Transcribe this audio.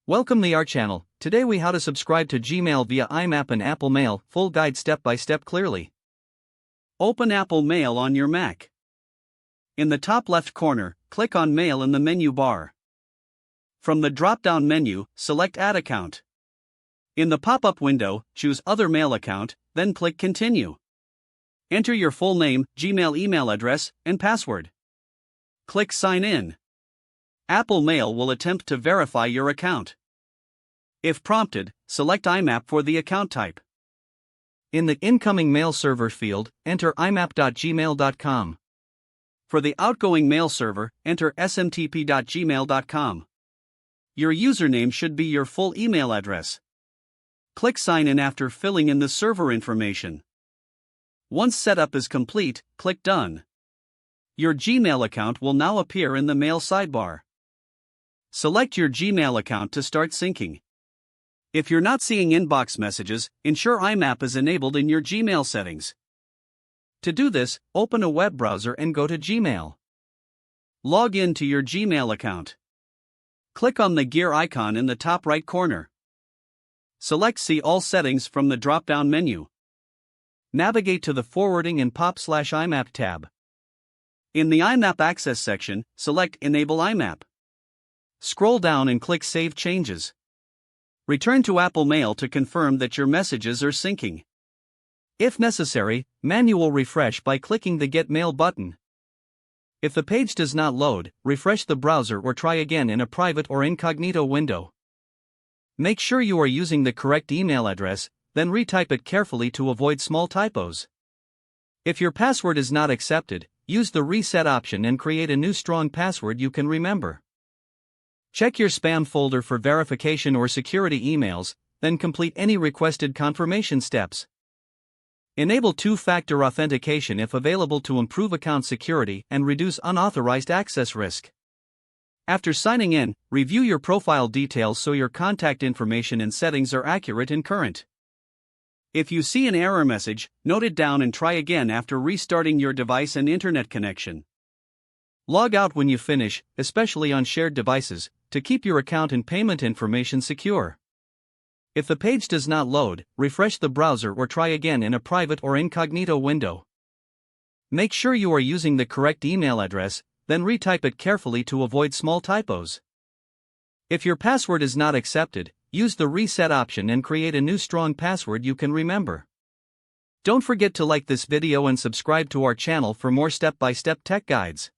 Welcome to our channel. Today we how to subscribe to Gmail via IMAP and Apple Mail, full guide step by step clearly. Open Apple Mail on your Mac. In the top left corner, click on Mail in the menu bar. From the drop-down menu, select Add Account. In the pop-up window, choose Other Mail Account, then click Continue. Enter your full name, Gmail email address, and password. Click Sign In. Apple Mail will attempt to verify your account. If prompted, select IMAP for the account type. In the Incoming Mail Server field, enter imap.gmail.com. For the outgoing mail server, enter smtp.gmail.com. Your username should be your full email address. Click Sign In after filling in the server information. Once setup is complete, click Done. Your Gmail account will now appear in the Mail sidebar. Select your Gmail account to start syncing. If you're not seeing inbox messages, ensure IMAP is enabled in your Gmail settings. To do this, open a web browser and go to Gmail. Log in to your Gmail account. Click on the gear icon in the top right corner. Select See All Settings from the drop-down menu. Navigate to the Forwarding and POP/IMAP tab. In the IMAP Access section, select Enable IMAP. Scroll down and click Save Changes. Return to Apple Mail to confirm that your messages are syncing. If necessary, manual refresh by clicking the Get Mail button. If the page does not load, refresh the browser or try again in a private or incognito window. Make sure you are using the correct email address, then retype it carefully to avoid small typos. If your password is not accepted, use the Reset option and create a new strong password you can remember. Check your spam folder for verification or security emails, then complete any requested confirmation steps. Enable two-factor authentication if available to improve account security and reduce unauthorized access risk. After signing in, review your profile details so your contact information and settings are accurate and current. If you see an error message, note it down and try again after restarting your device and internet connection. Log out when you finish, especially on shared devices, to keep your account and payment information secure. If the page does not load, refresh the browser or try again in a private or incognito window. Make sure you are using the correct email address, then retype it carefully to avoid small typos. If your password is not accepted, use the Reset option and create a new strong password you can remember. Don't forget to like this video and subscribe to our channel for more step-by-step tech guides.